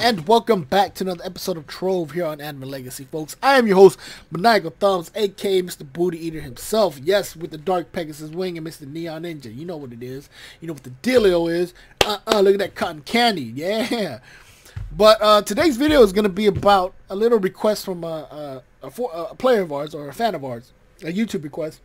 And welcome back to another episode of Trove here on Advent Legacy, folks. I am your host, Maniacal Thumbs, aka Mr. Booty Eater himself. Yes, with the Dark Pegasus wing and Mr. Neon Ninja. You know what it is. You know what the dealio is. Look at that cotton candy. Yeah. But today's video is going to be about a little request from a player of ours, or a fan of ours, a YouTube request,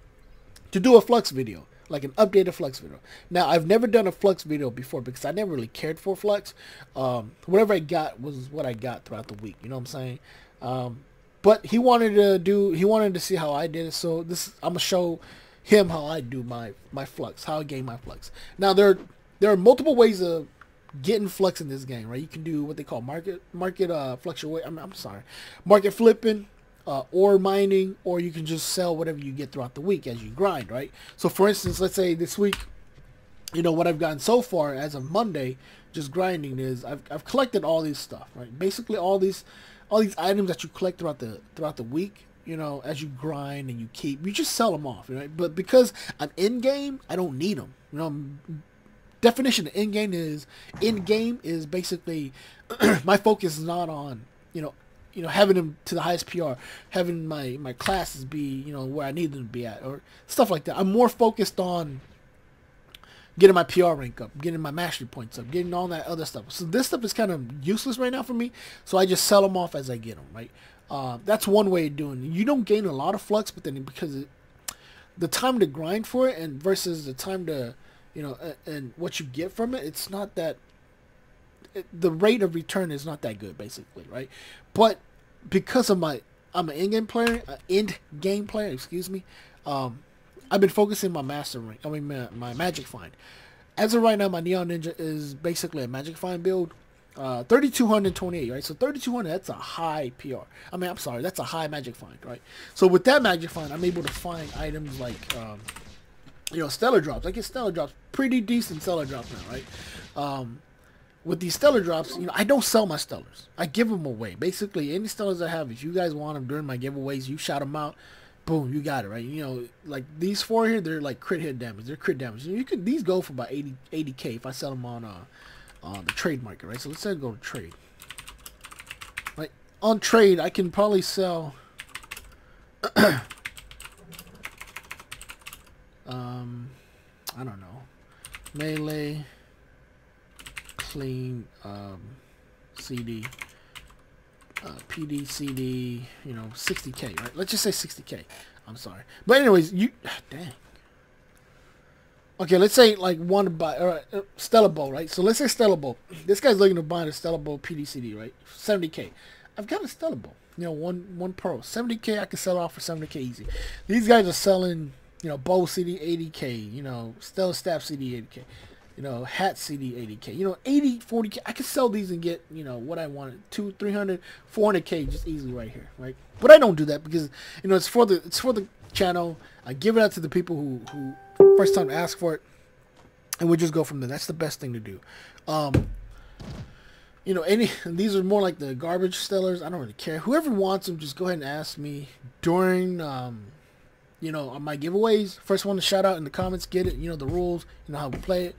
to do a Flux video. Like an updated Flux video. Now, I've never done a Flux video before because I never really cared for Flux. Whatever I got was what I got throughout the week. You know what I'm saying? But he wanted to see how I did it. So I'm gonna show him how I do my Flux, how I gain my Flux. Now there are multiple ways of getting Flux in this game, right? You can do what they call market fluctuate. Market flipping. Ore mining, or you can just sell whatever you get throughout the week as you grind, right? So for instance, let's say this week, you know, what I've gotten so far as of Monday, just grinding, is I've collected all these stuff, right? Basically all these items that you collect throughout the week, you know, as you grind and you just sell them off, right? But because I'm in game, I don't need them. You know, definition of in game is basically my focus is not on, you know, having them to the highest PR, having my classes be, you know, where I need them to be at, or stuff like that. I'm more focused on getting my PR rank up, getting my mastery points up, getting all that other stuff. So this stuff is kind of useless right now for me, so I just sell them off as I get them, right? That's one way of doing it. You don't gain a lot of Flux, but then because the time to grind for it and versus the time to, you know, and what you get from it, it's not that. The rate of return is not that good, basically, right? But because of I'm an in-game player, excuse me. I've been focusing my master rank. My magic find. As of right now, my Neon Ninja is basically a magic find build. 3228, right? So 3200, that's a high PR. That's a high magic find, right? So with that magic find, I'm able to find items like, you know, stellar drops. I get stellar drops, pretty decent stellar drops now, right? With these stellar drops, you know, I don't sell my stellars. I give them away. Basically, any stellars I have, if you guys want them during my giveaways, you shout them out, boom, you got it, right? You know, like these four here, they're like crit hit damage. They're crit damage. These go for about 80K if I sell them on the trade market, right? So let's say I go to trade. Right, on trade, I can probably sell. I don't know, melee. Clean CD PD CD, you know, 60K, right? Let's just say 60K. I'm sorry, but anyways, dang. Okay, let's say like want to buy Stellar Bow, right? So let's say Stellar Bow. This guy's looking to buy a Stellar Bow PD CD, right? 70K. I've got a Stellar Bow, you know, one pearl, 70K. I can sell it off for 70K easy. These guys are selling, you know, Bow CD 80K, you know, Stellar Staff CD 80K. You know, hat CD 80K, you know, 80, 40K. I can sell these and get, you know, what I wanted, 200, 300, 400K just easily right here, right? But I don't do that because, you know, it's for the channel. I give it out to the people who first time ask for it, and we just go from there. That's the best thing to do. You know, these are more like the garbage stellars. I don't really care. Whoever wants them, just go ahead and ask me during you know, on my giveaways. First one to shout out in the comments, get it. You know the rules, you know how we play it.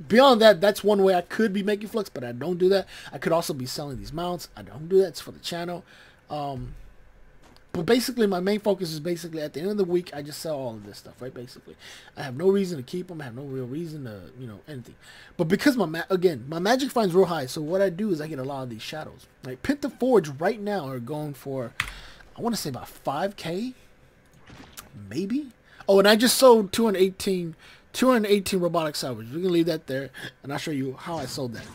Beyond that, that's one way I could be making Flux, but I don't do that. I could also be selling these mounts. I don't do that. It's for the channel. But basically, my main focus is basically at the end of the week, I just sell all of this stuff, right? Basically, I have no reason to keep them. I have no real reason to, you know, anything. But because my magic find's real high, so what I do is I get a lot of these shadows. Like Penta Forge right now are going for, I want to say about 5K, maybe. Oh, and I just sold 218 robotic salvage. We can leave that there, and I'll show you how I sold that.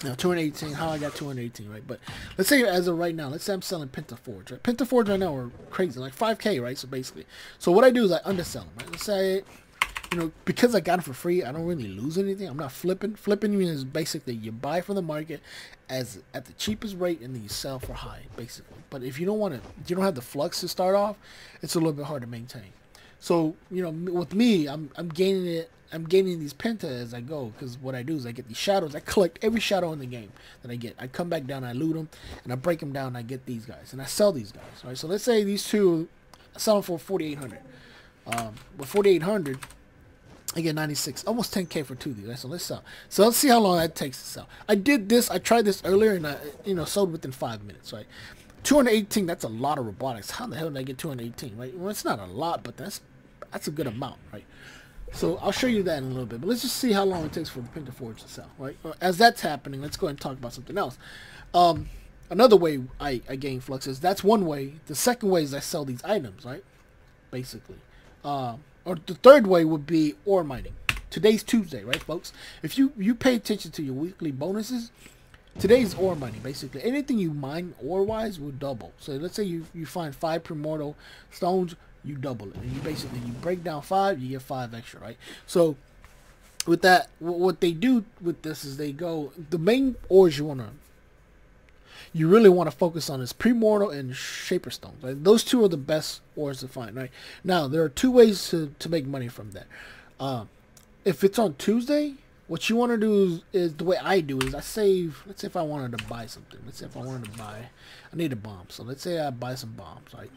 Now, 218, how I got 218, right? But let's say as of right now, let's say I'm selling Penta Forge, right? Penta Forge right now are crazy, like 5K, right? So basically, so what I do is I undersell them, right? Let's say, you know, because I got them for free, I don't really lose anything. I'm not flipping. Flipping means basically you buy from the market at the cheapest rate and then you sell for high, basically. But if you don't have the Flux to start off, it's a little bit hard to maintain. So, you know, with me, I'm gaining it. I'm gaining these penta as I go, because what I do is I get these shadows. I collect every shadow in the game that I get. I come back down, I loot them, and I break them down, and I get these guys, and I sell these guys. Right. So let's say these two, I sell them for 4,800. With 4,800, I get 96, almost 10K for 2 of these, right? So let's sell. So let's see how long that takes to sell. I did this, I tried this earlier, and I, sold within 5 minutes, right? 218, that's a lot of robotics. How the hell did I get 218, right? Well, it's not a lot, but that's a good amount, right? So I'll show you that in a little bit, but let's just see how long it takes for the Pentaforge to sell, right? As that's happening, let's go ahead and talk about something else. Another way I gain flux is, that's one way. The second way is I sell these items, right? Basically. Or the third way would be ore mining. Today's Tuesday, right, folks? If you pay attention to your weekly bonuses, today's ore mining. Basically, anything you mine ore-wise will double. So let's say you find 5 primordial stones, you double it. And you break down 5, you get 5 extra, right? So with that, what they do with this is they go, the main ores you really want to focus on is primordial and shaper stones. Right? Those two are the best ores to find. Right now, there are 2 ways to make money from that. If it's on Tuesday, what you want to do is the way I do is I save. Let's say if I wanted to buy something. Let's say if I wanted to buy, I need a bomb. So let's say I buy some bombs. Right.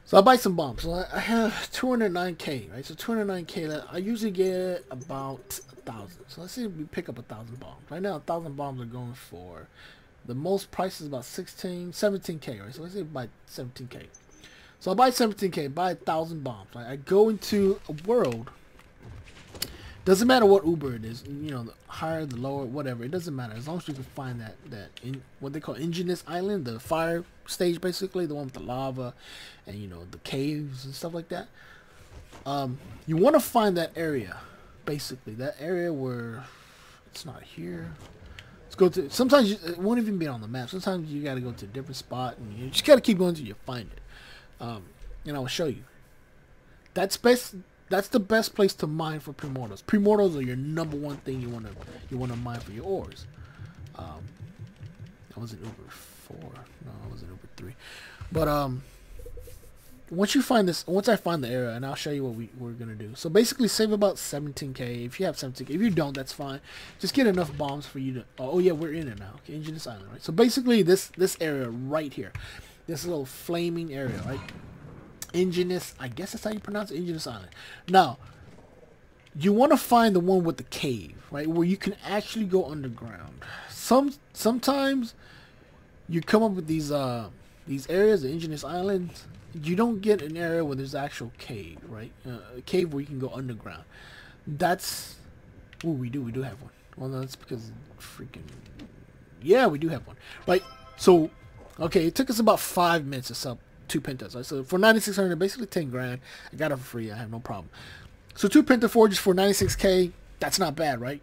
So I buy some bombs. So I have 209K. Right. So 209K. I usually get about 1,000. So let's say we pick up 1,000 bombs. Right now, 1,000 bombs are going for, the most price is about 17K, right? So let's say buy 17K. So I buy 17K, buy 1,000 bombs. Right? I go into a world. Doesn't matter what Uber it is, the higher, the lower, whatever. It doesn't matter as long as you can find what they call Ingenious Island, the fire stage, basically the one with the lava, and the caves and stuff like that. You want to find that area. Basically, that area where it's not here. Let's go to. Sometimes it won't even be on the map. Sometimes you got to go to a different spot, and you just got to keep going until you find it. And I will show you. That's best. That's the best place to mine for primordials. Primordials are your #1 thing you want to mine for your ores. I was in Uber 4. No, I was in Uber 3. But once I find the area, and I'll show you what we're gonna do. So basically, save about 17K. If you have 17K, if you don't, that's fine. Just get enough bombs for you to. Oh yeah, we're in it now. Okay, Ingenious Island, right? So basically, this area right here, this little flaming area, right? Ingenious, I guess that's how you pronounce it, Ingenious Island. Now, you want to find the one with the cave, right, where you can actually go underground. Sometimes you come up with these areas, the Ingenious Islands. You don't get an area where there's actual cave, right? A cave where you can go underground. That's... Oh, we do have one. Well, no, that's because freaking... Yeah, we do have one. Right, so... Okay, it took us about 5 minutes to sell 2 pentas. Right? So for 9,600, basically 10 grand. I got it for free. I have no problem. So 2 pentaforges for 96K. That's not bad, right?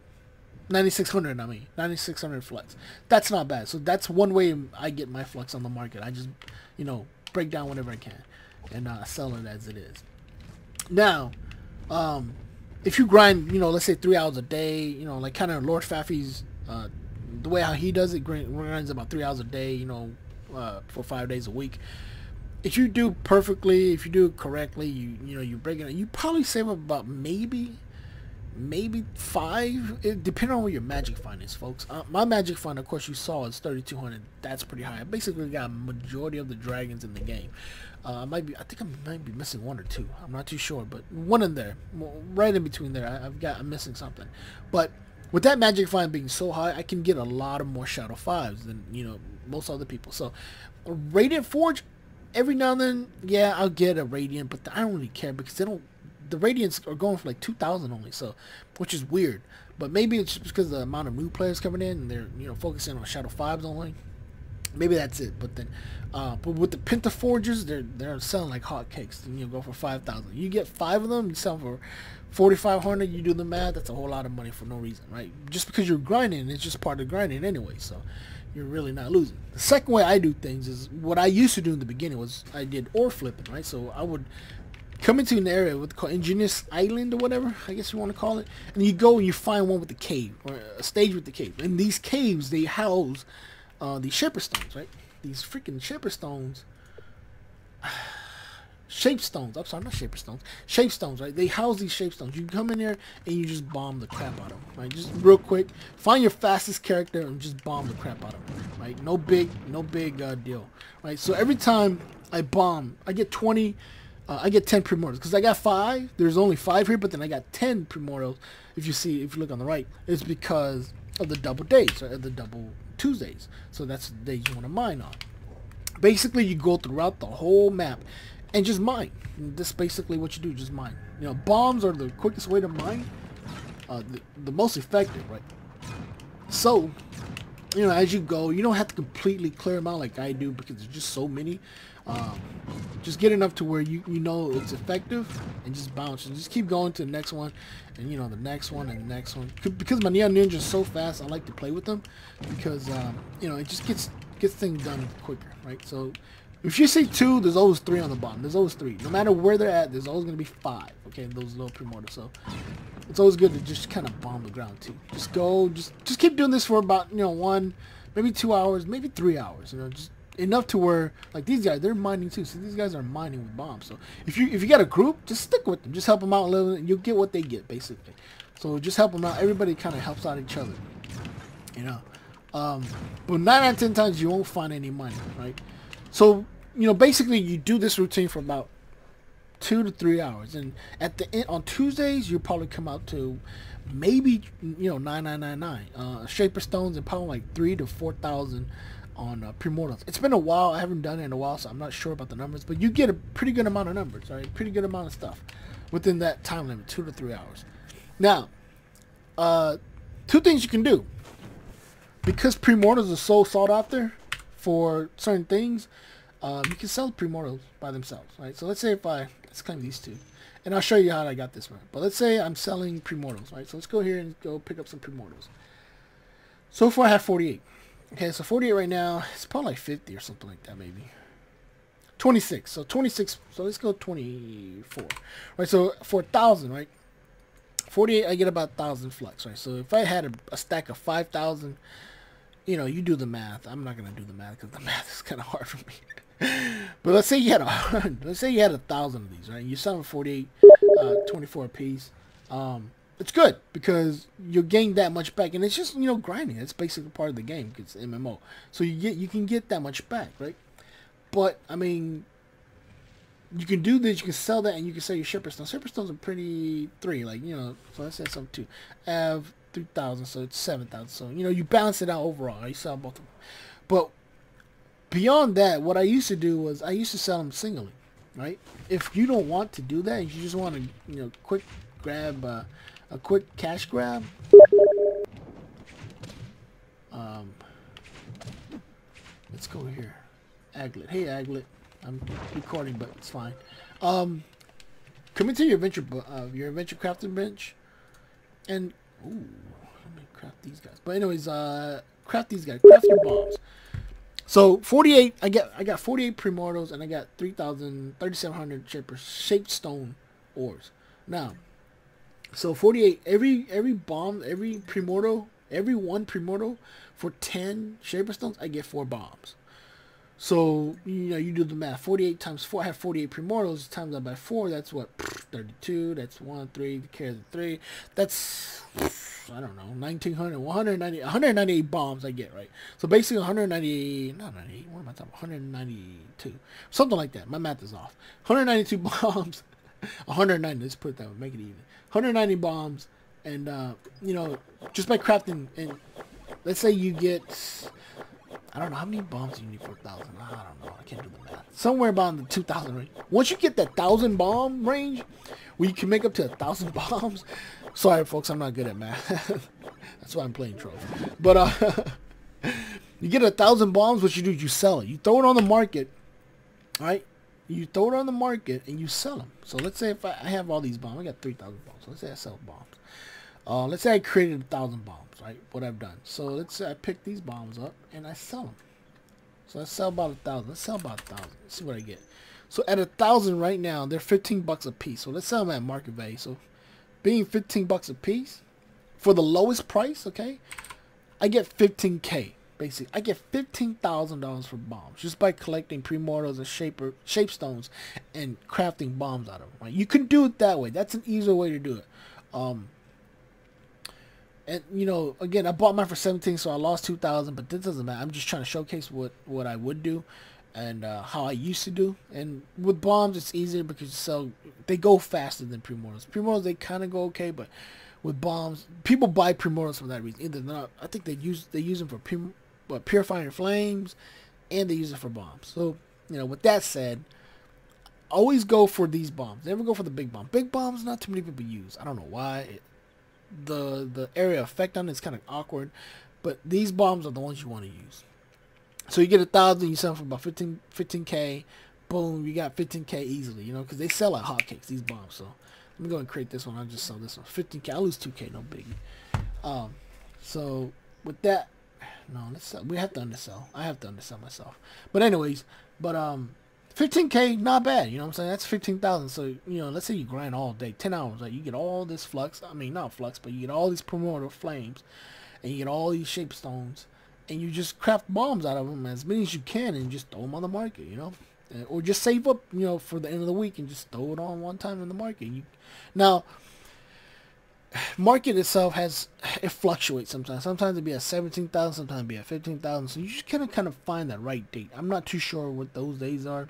9,600, I mean. 9,600 flux. That's not bad. So that's one way I get my flux on the market. I just, break down whatever I can and sell it as it is. Now, if you grind, let's say 3 hours a day, like kind of Lord Faffy's, the way how he does it, grinds about 3 hours a day, for 5 days a week. If you do perfectly, if you do it correctly, you break it, you probably save up about maybe 5, depending on where your magic find is, folks. My magic find, of course, you saw is 3,200. That's pretty high. I basically got a majority of the dragons in the game. I think I might be missing 1 or 2. I'm not too sure, but one in there, right in between there, I'm missing something. But with that magic find being so high, I can get a lot of more Shadow 5s than most other people. So a Radiant Forge, every now and then, yeah, I'll get a Radiant, but I don't really care because the Radiants are going for like 2,000 only, so, which is weird. But maybe it's just because of the amount of new players coming in and they're focusing on Shadow 5s only. Maybe that's it. But then, but with the Pentaforges, they're selling like hotcakes. Go for 5,000. You get 5 of them, you sell for 4,500. You do the math. That's a whole lot of money for no reason, right? Just because you're grinding, it's just part of grinding anyway. So you're really not losing. The second way I do things is what I used to do in the beginning was I did ore flipping, right? So I would come into an area with called Ingenious Island or whatever, I guess you want to call it, and you go and you find one with the cave or a stage with the cave. And these caves, they house these shaper stones, right? These freaking shaper stones, shape stones. I'm sorry, not shaper stones, shape stones, right? They house these shape stones. You come in there and you just bomb the crap out of them, right? Just real quick, find your fastest character and just bomb the crap out of them, right? No big deal, right? So every time I bomb, I get 20 I get 10 primordials because I got 5. There's only 5 here, but then I got 10 primordials. If you look on the right, it's because of the double days, or the double Tuesdays. So that's the days you want to mine on. Basically, you go throughout the whole map and just mine. And that's basically what you do, just mine. You know, bombs are the quickest way to mine, the most effective, right? So, you know, as you go, you don't have to completely clear them out like I do because there's just so many. Just get enough to where you know it's effective, and just bounce and just keep going to the next one, and you know the next one and the next one. Because my Neon Ninja is so fast, I like to play with them because you know, it just gets things done quicker, right? So if you see 2, there's always 3 on the bottom. There's always 3. No matter where they're at, there's always going to be 5. Okay, those little primordials. So it's always good to just kind of bomb the ground too. Just go, just keep doing this for about, you know, 1, maybe 2 hours, maybe 3 hours. You know, just enough to where, like these guys, they're mining too. So these guys are mining with bombs. So if you got a group, just stick with them. Just help them out a little, and you'll get what they get basically. So just help them out. Everybody kind of helps out each other, you know. But 9 out of 10 times you won't find any money, right? So you know, basically you do this routine for about 2 to 3 hours, and at the end on Tuesdays you'll probably come out to maybe, you know, 9999 shaper stones, and probably like 3 to 4,000 on primordials. It's been a while. I haven't done it in a while, so I'm not sure about the numbers, but you get a pretty good amount of numbers, right? Pretty good amount of stuff within that time limit, 2 to 3 hours. Now, 2 things you can do. Because primordials are so sought after for certain things, you can sell primordials by themselves, right? So let's say let's claim these 2, and I'll show you how I got this one. But let's say I'm selling primordials, right? So let's go here and go pick up some primordials. So far I have 48. Okay, so 48 right now, it's probably like 50 or something like that, maybe. 26, so 26, so let's go 24. Right, so for 1,000, right? 48, I get about 1,000 flux, right? So if I had a stack of 5,000, you know, you do the math. I'm not going to do the math because the math is kind of hard for me. But let's say you had 1,000 of these, right? You sell them 48, 24 a piece. It's good because you'll gain that much back, and it's just, you know, grinding. It's basically part of the game because it's MMO. So you can get that much back, right? But I mean, you can do this. You can sell that, and you can sell your shipper stones. Shipper stones are pretty 3, like, you know. So let's say something 2. I have 3,000, so it's 7,000. So you know, you balance it out overall. You sell both of them. But beyond that, what I used to do was I used to sell them singly, right? If you don't want to do that, you just want to, you know, quick grab. A quick cash grab. Let's go here. Aglet. Hey, Aglet. I'm recording, but it's fine. Come into your adventure crafting bench, and ooh, let me craft these guys. But anyways, craft these guys. Craft your bombs. So 48. I got 48 primordials, and I got 3,700 shaped stone ores. Now. So 48, every bomb, every primordial, every 1 primordial for 10 shaper stones, I get 4 bombs. So, you know, you do the math. 48 times 4, I have 48 primordials, times that by 4, that's what, 32, that's 1, 3, carry the 3, that's, I don't know, 1,900, 198 bombs I get, right? So basically 198, not 98, what am I talking about, 192, something like that. My math is off. 192 bombs, 190, let's put it that way, make it even. 190 bombs, and you know, just by crafting, and let's say you get, I don't know how many bombs you need for 1,000. I don't know. I can't do the math. Somewhere about the 2,000 range. Once you get that 1,000 bomb range, where you can make up to 1,000 bombs. Sorry, folks, I'm not good at math. That's why I'm playing Trove. But you get 1,000 bombs. What you do is you sell it. You throw it on the market, right? You throw it on the market and you sell them. So let's say if I have all these bombs, I got 3,000 bombs. So let's say I sell bombs. Let's say I created 1,000 bombs, right? What I've done. So let's say I pick these bombs up and I sell them. So let's sell about 1,000. Let's sell about 1,000. Let's see what I get. So at 1,000 right now, they're 15 bucks a piece. So let's sell them at market value. So being 15 bucks a piece for the lowest price, okay, I get 15K. Basically, I get $15,000 for bombs just by collecting primordials and shape stones and crafting bombs out of them. Right? You can do it that way. That's an easier way to do it. And you know, again, I bought mine for 17, so I lost 2,000. But this doesn't matter. I'm just trying to showcase what I would do. and how I used to do. And with bombs, it's easier because they go faster than primordials. Primordials, they kind of go okay, but with bombs, people buy primordials for that reason. Either not, I think they use them for purifying flames, and they use it for bombs. So with that said, always go for these bombs. Never go for the big bomb. Big bombs, not too many people use. I don't know why. The area effect on it is kind of awkward, but these bombs are the ones you want to use. So you get 1,000, you sell them for about 15k. Boom, you got 15k easily, because they sell like hotcakes, these bombs. So let me go and create this one. I'll just sell this one 15k. I'll lose 2k, no biggie. So with that, no, let's sell. We have to undersell. I have to undersell myself. But anyways, 15k, not bad. You know what I'm saying? That's 15,000. So let's say you grind all day, 10 hours, right? You get all this flux. I mean, not flux, but you get all these primordial flames, and you get all these shape stones. And you just craft bombs out of them as many as you can and just throw them on the market, or just save up, for the end of the week and just throw it on one time in the market. Now, market itself it fluctuates sometimes. Sometimes it'll be at 17,000, sometimes it'll be at 15,000. So you just kind of find that right date. I'm not too sure what those days are.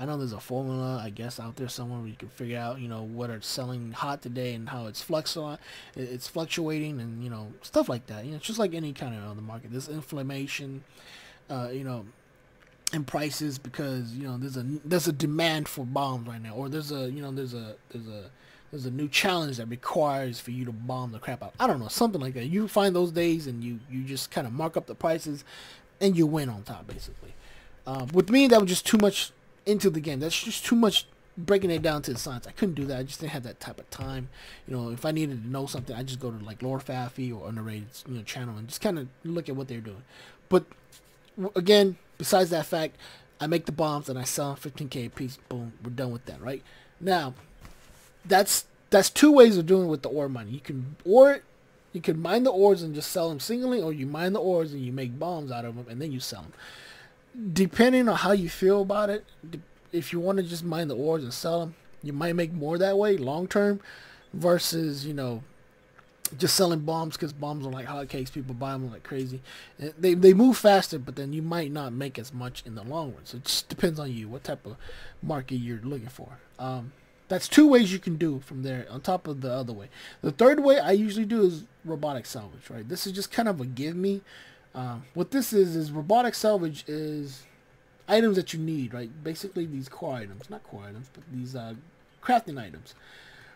I know there's a formula, I guess, out there somewhere where you can figure out, what are selling hot today and how it's fluctuating and, stuff like that. It's just like any kind of other market. There's inflammation, in prices because, there's a demand for bombs right now, or there's a new challenge that requires for you to bomb the crap out. I don't know, something like that. You find those days and you just kind of mark up the prices and you win on top, basically. With me, that was just too much into the game. That's just too much breaking it down to the science. I couldn't do that. I just didn't have that type of time. If I needed to know something, I just go to like Lord Faffy or Underrated channel and just kind of look at what they're doing. But again, besides that fact, I make the bombs and I sell them 15k a piece. Boom, we're done with that. Right now, that's two ways of doing it with the ore mining. You can mine the ores and just sell them singly, or you mine the ores and you make bombs out of them and then you sell them. Depending on how you feel about it, if you want to just mine the ores and sell them, you might make more that way long term versus just selling bombs, because bombs are like hotcakes. People buy them like crazy. They move faster, but then you might not make as much in the long run. So it just depends on you, what type of market you're looking for. That's two ways you can do from there on top of the other way. The third way I usually do is robotic salvage, right? This is just kind of a give me. What this is robotic salvage is items that you need, right? Basically these core items, not core items, but these crafting items.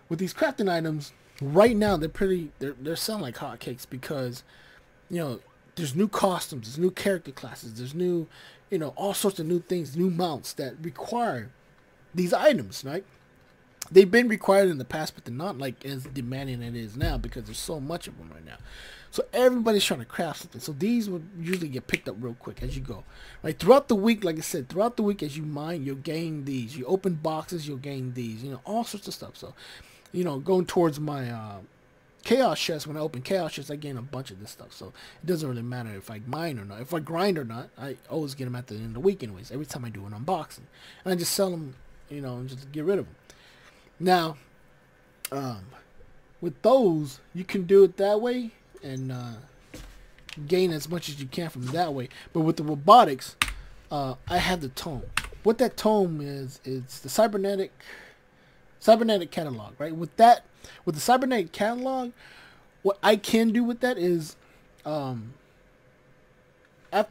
With these crafting items, right now they're selling like hotcakes because there's new costumes, there's new character classes, there's new all sorts of new things, new mounts that require these items, right? They've been required in the past, but they're not like as demanding as it is now because there's so much of them right now. So everybody's trying to craft something. So these would usually get picked up real quick as you go. Right? Throughout the week, like I said, throughout the week as you mine, you'll gain these. You open boxes, you'll gain these. All sorts of stuff. So, going towards my chaos chest, when I open chaos chest, I gain a bunch of this stuff. So it doesn't really matter if I mine or not. If I grind or not, I always get them at the end of the week anyways, every time I do an unboxing. And I just sell them, and just get rid of them. Now, with those, you can do it that way and gain as much as you can from that way. But with the robotics, I have the tome. What that tome is the cybernetic catalog, right? With the cybernetic catalog, what I can do with that is, after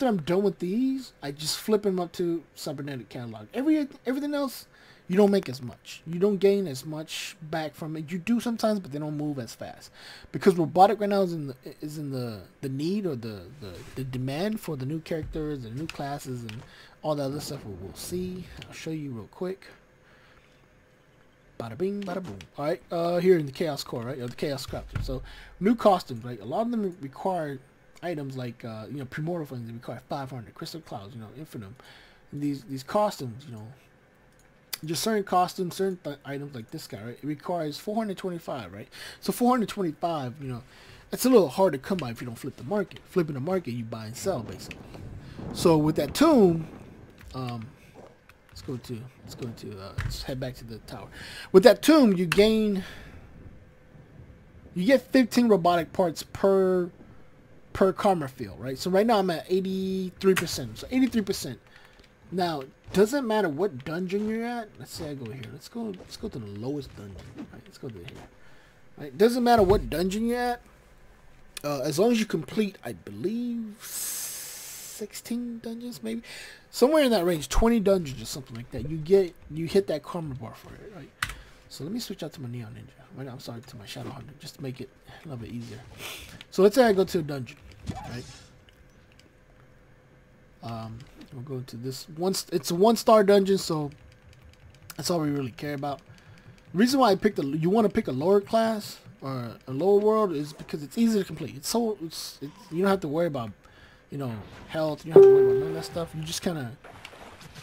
I'm done with these, I just flip them up to cybernetic catalog. Everything else, you don't make as much. You don't gain as much back from it. You do sometimes, but they don't move as fast. Because robotic right now is in the need or the demand for the new characters, the new classes, and all that other stuff we'll see. I'll show you real quick. Bada bing, bada boom. Alright, here in the Chaos Core, right? Or the Chaos Crafter. So, new costumes, right? A lot of them require items like, primordial things. They require 500. Crystal Clouds, Infinum. And these costumes, just certain costumes, certain items like this guy, right? It requires 425, right? So 425, it's a little hard to come by if you don't flip the market. Flipping the market, you buy and sell, basically. So with that tomb, let's head back to the tower. With that tomb, you get 15 robotic parts per karma field, right? So right now I'm at 83%. So 83%. Now, doesn't matter what dungeon you're at. Let's say I go here. Let's go to the lowest dungeon. Right, let's go to here. Right, doesn't matter what dungeon you're at. As long as you complete, I believe, 16 dungeons, maybe somewhere in that range, 20 dungeons or something like that. You hit that karma bar for it, right? So let me switch out to my Neon Ninja. Right, I'm sorry, to my Shadow Hunter, just to make it a little bit easier. So let's say I go to a dungeon, right? We'll go to this one. It's a 1-star dungeon, so that's all we really care about. The reason why I picked you want to pick a lower class or a lower world is because it's easy to complete. You don't have to worry about, you know, health. You don't have to worry about none of that stuff. You just kind of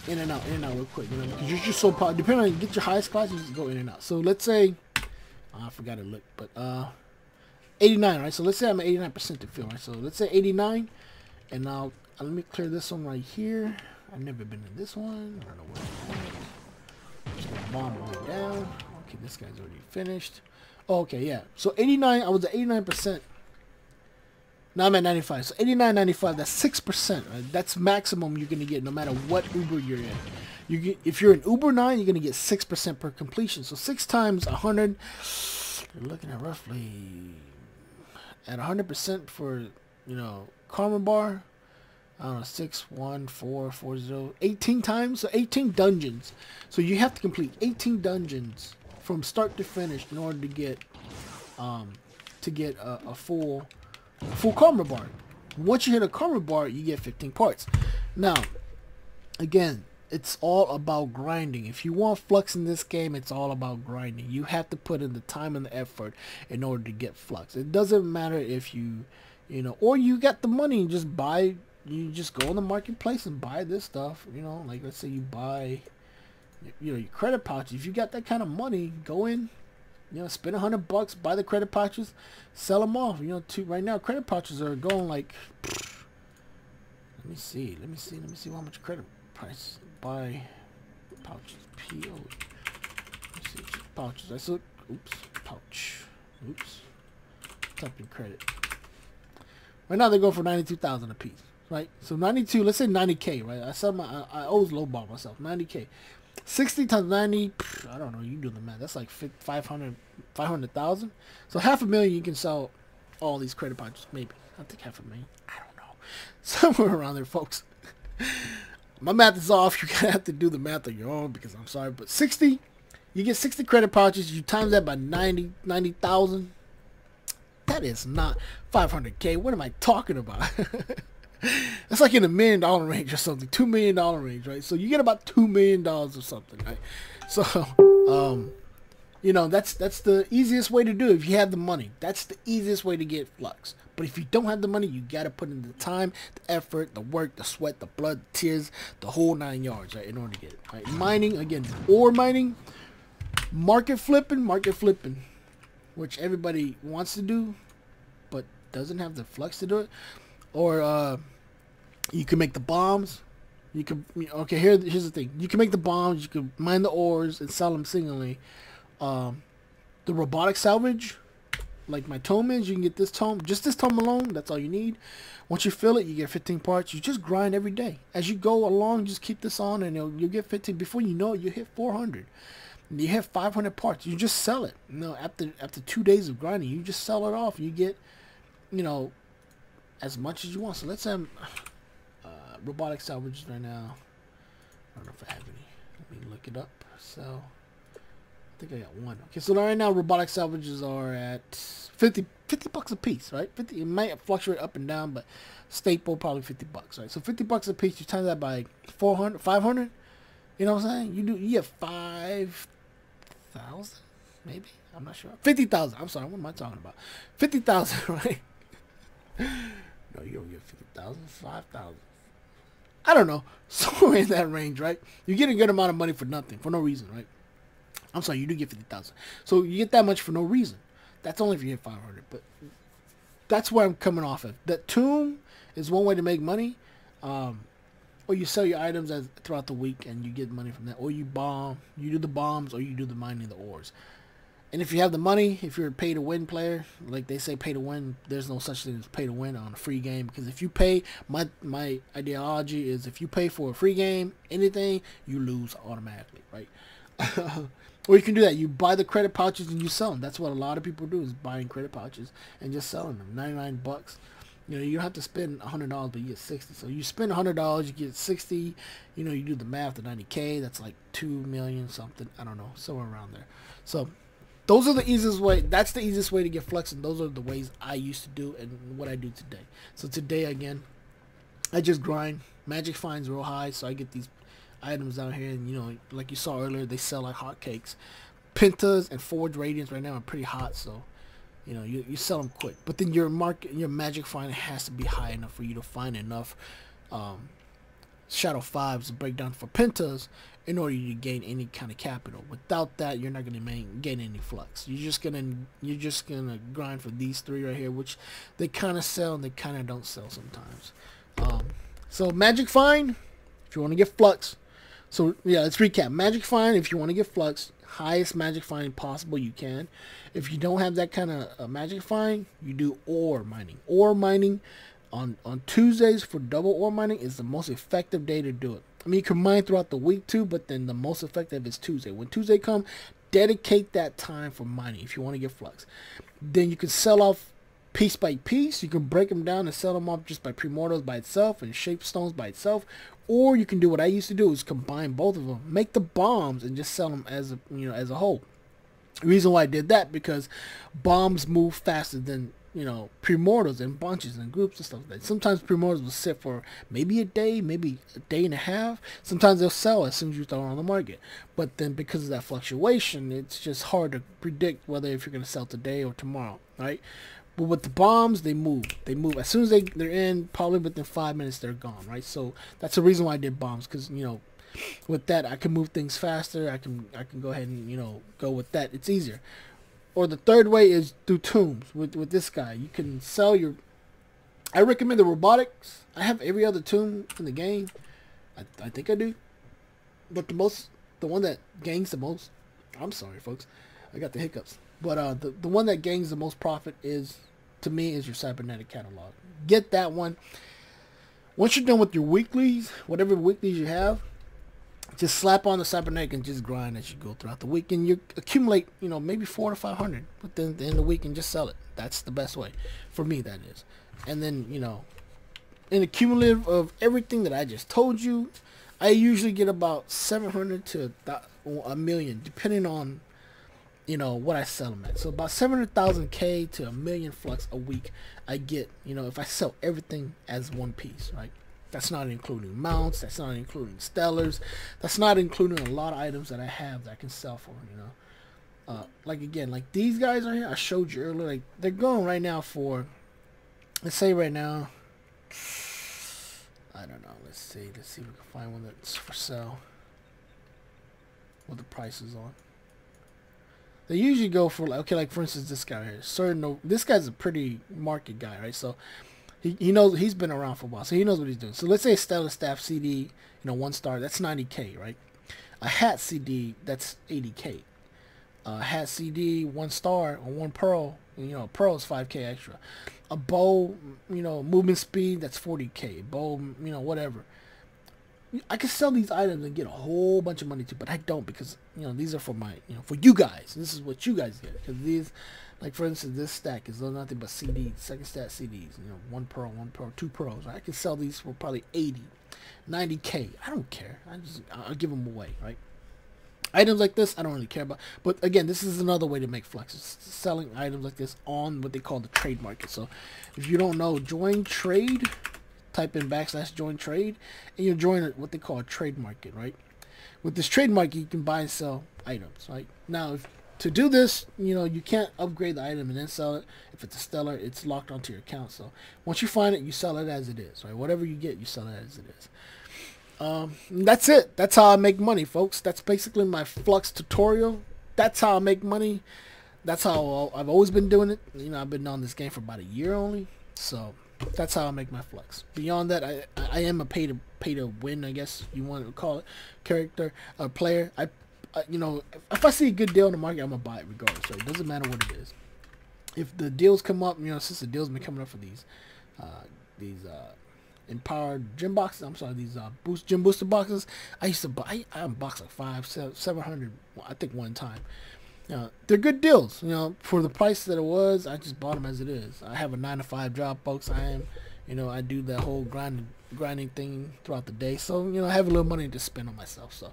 in and out real quick, you know, because you're just so powerful. Depending on, you get your highest class, you just go in and out. So let's say, I forgot to look, but 89, right? So let's say I'm at 89% to fill, right? So let's say 89, and now let me clear this one right here. I've never been in this one. I don't know where it is. Just gonna bomb all the way down. Okay, this guy's already finished. Oh, okay, yeah. So 89, I was at 89%. Now I'm at 95. So 89, 95, that's 6%. Right? That's maximum you're going to get no matter what Uber you're in. If you're in Uber 9, you're going to get 6% per completion. So 6 times 100, you're looking at roughly at 100% for, you know, karma bar. I don't know, 6, 1, 4, 4, 0, 18 times. So 18 dungeons. So you have to complete 18 dungeons from start to finish in order to get a full karma bar. Once you hit a karma bar, you get 15 parts. Now, again, it's all about grinding. If you want flux in this game, it's all about grinding. You have to put in the time and the effort in order to get flux. It doesn't matter if you know, or you got the money and just buy. You just go on the marketplace and buy this stuff. You know, like let's say you buy, you know, your credit pouches. If you got that kind of money, go in. You know, spend $100, buy the credit pouches, sell them off. You know, right now credit pouches are going like. Let me see how much credit price. Buy pouches. P-O. Let me see pouches. I saw. Oops. Pouch. Oops. Type in credit. Right now they go for 92,000 a piece. Right. So 92. Let's say 90K. Right. I always lowball myself. 90K. 60 times 90, I don't know, you do the math. That's like 500,000. So $500,000 you can sell all these credit pouches, maybe. I think $500,000. I don't know. Somewhere around there, folks. My math is off. You're going to have to do the math on your own because I'm sorry. But 60, you get 60 credit pouches. You times that by 90,000. That is not 500K. What am I talking about? That's like in $1 million range or something, $2 million range, right? So you get about $2 million or something, right? So, you know, that's the easiest way to do it if you have the money. That's the easiest way to get flux. But if you don't have the money, you got to put in the time, the effort, the work, the sweat, the blood, the tears, the whole 9 yards, right, in order to get it. Right? Mining, again, ore mining, market flipping, which everybody wants to do, but doesn't have the flux to do it. Or you can make the bombs. You can, okay, here's the thing. You can make the bombs. You can mine the ores and sell them singly. The robotic salvage, like my tome is, you can get this tome. Just this tome alone, that's all you need. Once you fill it, you get 15 parts. You just grind every day. As you go along, just keep this on and you'll get 15. Before you know it, you hit 400. You hit 500 parts. You just sell it. You know, after 2 days of grinding, you just sell it off. You get, you know, as much as you want. So let's say I'm robotic salvage right now. I don't know if I have any. Let me look it up. So I think I got one. Okay, so right now robotic salvages are at 50 bucks a piece, right? 50. It might fluctuate up and down, but staple probably 50 bucks, right? So 50 bucks a piece. You times that by 400, 500. You know what I'm saying? You get 5,000 maybe. I'm not sure. 50,000. I'm sorry. What am I talking about? 50,000, right? No, you don't get 50,000, 5,000. I don't know. Somewhere in that range, right? You get a good amount of money for nothing, for no reason, right? I'm sorry, you do get 50,000. So you get that much for no reason. That's only if you hit 500. But that's where I'm coming off of. That tomb is one way to make money. Or you sell your items throughout the week and you get money from that. Or you do the bombs, or you do the mining of the ores. And if you have the money, if you're a pay to win player, like they say pay to win, there's no such thing as pay to win on a free game. Because if you pay, my ideology is if you pay for a free game, anything, you lose automatically, right? Or you can do that. You buy the credit pouches and you sell them. That's what a lot of people do, is buying credit pouches and just selling them. 99 bucks. You know, you don't have to spend $100, but you get 60. So you spend $100, you get 60. You know, you do the math, the 90K, that's like 2 million something. I don't know, somewhere around there. So those are the easiest way. That's the easiest way to get flux, and those are the ways I used to do and what I do today. So today, again, I just grind. Magic finds real high, so I get these items out here, and you know, like you saw earlier, they sell like hotcakes. Pentas and Forge Radiance right now are pretty hot, so you know, you sell them quick. But then your magic find has to be high enough for you to find enough Shadow 5s to break down for Pentas in order to gain any kind of capital. Without that, you're not going to gain any flux. You're just gonna grind for these three right here, which they kind of sell and they kind of don't sell sometimes. So magic find, if you want to get flux. So yeah, let's recap. Magic find, if you want to get flux, highest magic find possible you can. If you don't have that kind of magic find, you do ore mining. Ore mining on Tuesdays for double ore mining is the most effective day to do it. I mean, you can mine throughout the week too, but then the most effective is Tuesday. When Tuesday comes, dedicate that time for mining if you want to get flux. Then you can sell off piece by piece. You can break them down and sell them off just by primordials by itself and shape stones by itself. Or you can do what I used to do, is combine both of them, make the bombs, and just sell them as a whole. The reason why I did that, because bombs move faster than primordials in bunches and groups and stuff like that. Sometimes primordials will sit for maybe a day, maybe a day and a half. Sometimes they'll sell as soon as you throw it on the market. But then because of that fluctuation, it's just hard to predict whether if you're going to sell today or tomorrow, right? But with the bombs, they move. They move as soon as they're in. Probably within 5 minutes, they're gone, right? So that's the reason why I did bombs, because with that I can move things faster. I can go ahead and go with that. It's easier. Or the third way is through tombs. With this guy, you can sell your. I recommend the robotics. I have every other tomb in the game. I think I do. But the one that gains the most. I'm sorry, folks. I got the hiccups. But the one that gains the most profit is, to me, is your cybernetic catalog. Get that one. Once you're done with your weeklies, whatever weeklies you have, just slap on the cybernetic and just grind as you go throughout the week, and you accumulate, maybe 400 to 500 within the end of the week, and just sell it. That's the best way for me. That is, and then in the cumulative of everything that I just told you, I usually get about 700 to a million, depending on what I sell them at. So about 700,000 K to a million flux a week I get, if I sell everything as one piece, right? That's not including mounts, that's not including stellars, that's not including a lot of items that I have that I can sell for, like again, like these guys right here, I showed you earlier, like they're going right now for, let's say right now, I don't know, let's see if we can find one that's for sale, what the price is on. They usually go for, like for instance, this guy here. This guy's a pretty market guy, right? So he knows, he's been around for a while, so he knows what he's doing. So let's say a Stellar Staff CD, 1 star, that's 90K, right? A hat CD, that's 80K. A hat CD, 1 star on 1 pearl, pearl is 5K extra. A bow, movement speed, that's 40K. Bow, whatever. I can sell these items and get a whole bunch of money too, but I don't, because these are for my for you guys. This is what you guys get, because these, like for instance, this stack is nothing but CDs, second stat CDs. 1 pearl, 2 pearls. Right? I can sell these for probably 80, 90K. I don't care. I'll give them away, right? Items like this, I don't really care about. But again, this is another way to make flux. It's selling items like this on what they call the trade market. So if you don't know, join trade. Type in / join trade, and you'll join what they call a trade market, right? With this trade market, you can buy and sell items, right? Now, to do this, you can't upgrade the item and then sell it. If it's a stellar, it's locked onto your account. So once you find it, you sell it as it is, right? Whatever you get, you sell it as it is. That's it. That's how I make money, folks. That's basically my flux tutorial. That's how I make money. That's how I've always been doing it. I've been on this game for about a year only, so that's how I make my flux. Beyond that, I am a pay to win, I guess you want to call it, character, player. you know, if I see a good deal in the market, I'm gonna buy it regardless. So it doesn't matter what it is. If the deals come up, you know, since the deals been coming up for these empowered gym boxes, I'm sorry, these gym booster boxes, I used to buy, I unboxed like 700, I think one time. They're good deals, you know, for the price that it was. I just bought them as it is. I have a 9-to-5 job, folks. You know, I do that whole grinding thing throughout the day. So, you know, I have a little money to spend on myself. So,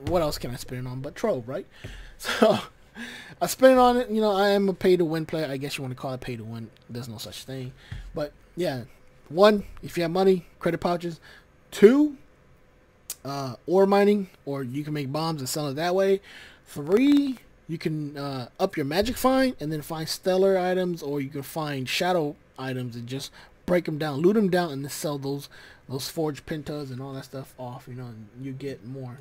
what else can I spend it on but Trove, right? So, I spend it on it. You know, I am a pay-to-win player. I guess you want to call it pay-to-win. There's no such thing. But, yeah. 1, if you have money, credit pouches. 2, ore mining, or you can make bombs and sell it that way. 3, you can up your magic find and then find stellar items, or you can find shadow items and just break them down, loot them down, and then sell those forged pentas and all that stuff off. You know, and you get more.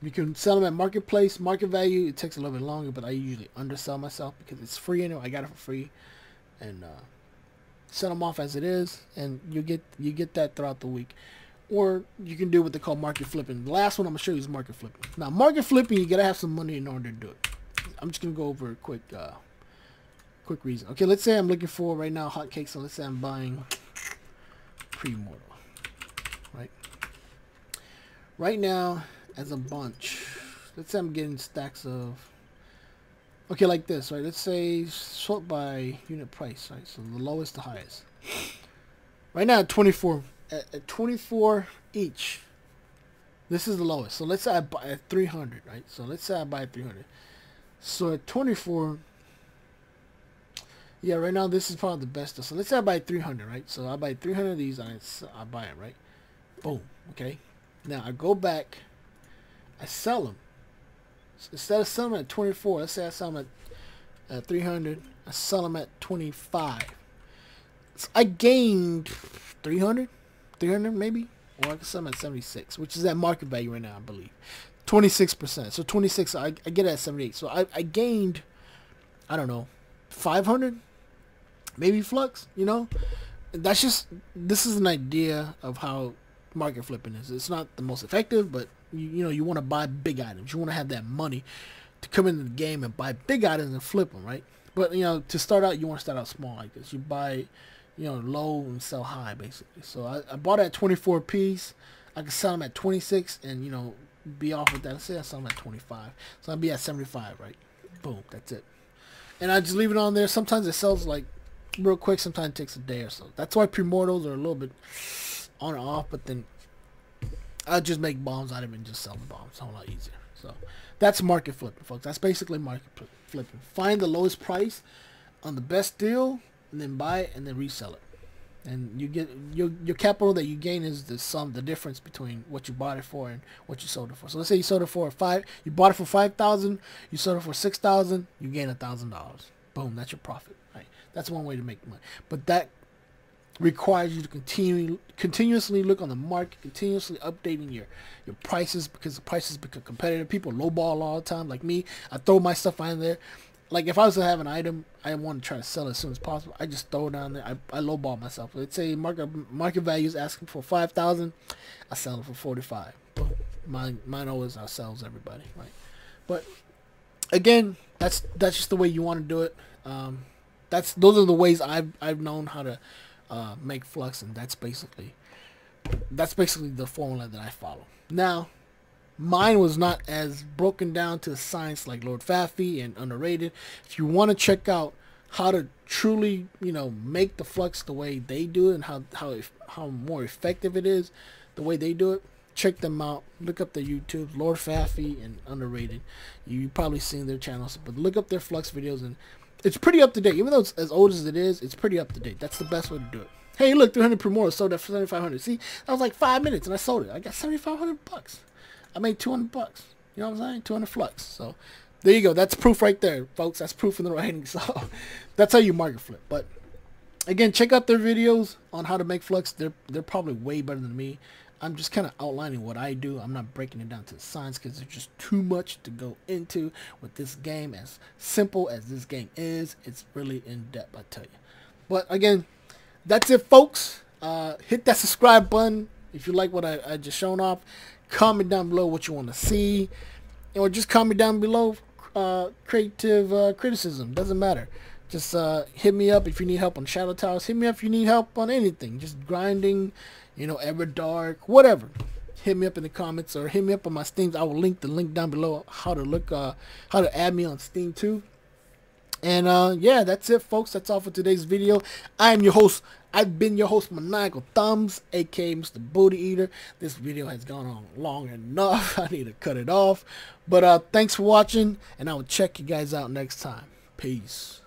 You can sell them at marketplace, market value. It takes a little bit longer, but I usually undersell myself because it's free anyway. I got it for free, and sell them off as it is, and you get that throughout the week. Or you can do what they call market flipping. The last one I'm going to show you is market flipping. Now, market flipping, you got to have some money in order to do it. I'm just going to go over a quick reason. Okay, let's say I'm looking for, right now, hotcakes. So let's say I'm buying pre-mortal. Right? Right now, as a bunch, let's say I'm getting stacks of, okay, like this, right? Let's say sort by unit price, right? So the lowest to highest. Right now, 24. At 24 each, this is the lowest. So let's say I buy at 300, right? So let's say I buy at 300. So at 24, yeah, right now this is probably the best. So let's say I buy 300, right? So I buy 300 of these, I buy it, right? Boom, okay? Now I go back, I sell them. So instead of selling them at 24, let's say I sell them at 300, I sell them at 25. So I gained 300 maybe, or I can sell them at 76, which is at market value right now, I believe. 26%. So 26, I get it at 78. So I gained, I don't know, 500, maybe flux. You know, that's just, this is an idea of how market flipping is. It's not the most effective, but you know, you want to buy big items. You want to have that money to come into the game and buy big items and flip them, right? But you know, to start out, you want to start out small like this. You buy, you know, low and sell high, basically. So I bought it at 24 piece. I can sell them at 26 and, you know, be off with that. Let's say I sell them at 25. So I'll be at 75, right? Boom, that's it. And I just leave it on there. Sometimes it sells like real quick. Sometimes it takes a day or so. That's why pre-mortals are a little bit on and off. But then I just make bombs out of it and just sell the bombs. It's a whole lot easier. So that's market flipping, folks. That's basically market flipping. Find the lowest price on the best deal, and then buy it and then resell it, and you get your capital that you gain is the difference between what you bought it for and what you sold it for. So let's say you sold it for you bought it for 5,000, you sold it for 6,000, you gain $1,000. Boom, that's your profit, right? That's one way to make money, but that requires you to continuously look on the market, continuously updating your prices, because the prices become competitive. People lowball all the time, like me. I throw my stuff in there. Like if I was to have an item, I want to try to sell it as soon as possible. I just throw it down there. I lowball myself. Let's say market value is asking for 5,000. I sell it for 45. Boom. Mine always outsells everybody, right? But again, that's just the way you want to do it. Those are the ways I've known how to make flux, and that's basically the formula that I follow. Now, mine was not as broken down to science like Lord Faffy and underrated. If you want to check out how to truly, you know, make the flux the way they do it, and how more effective it is the way they do it, check them out. Look up their YouTube, Lord Faffy and underrated. You've probably seen their channels, but look up their flux videos, and it's pretty up to date. Even though it's as old as it is, it's pretty up to date. That's the best way to do it. Hey, look, 300 per more, sold that for 7,500. See, that was like 5 minutes, and I sold it. I got 7,500 bucks. I made $200. You know what I'm saying? 200 flux. So there you go. That's proof right there, folks. That's proof in the writing. So that's how you market flip. But again, check out their videos on how to make flux. They're probably way better than me. I'm just kind of outlining what I do. I'm not breaking it down to the science because there's just too much to go into with this game. As simple as this game is, it's really in depth, I tell you. But again, that's it, folks. Hit that subscribe button if you like what I just shown off. Comment down below what you want to see. or just comment down below creative criticism. Doesn't matter. Just hit me up if you need help on Shadow Towers. Hit me up if you need help on anything. Just grinding, you know, Ever Dark, whatever. Hit me up in the comments or hit me up on my Steam. I will link the link down below how to add me on Steam too. And yeah, that's it, folks. That's all for today's video. I am your host. I've been your host, Maniacal Thumbs, aka Mr. Booty Eater. This video has gone on long enough. I need to cut it off. But thanks for watching, and I will check you guys out next time. Peace.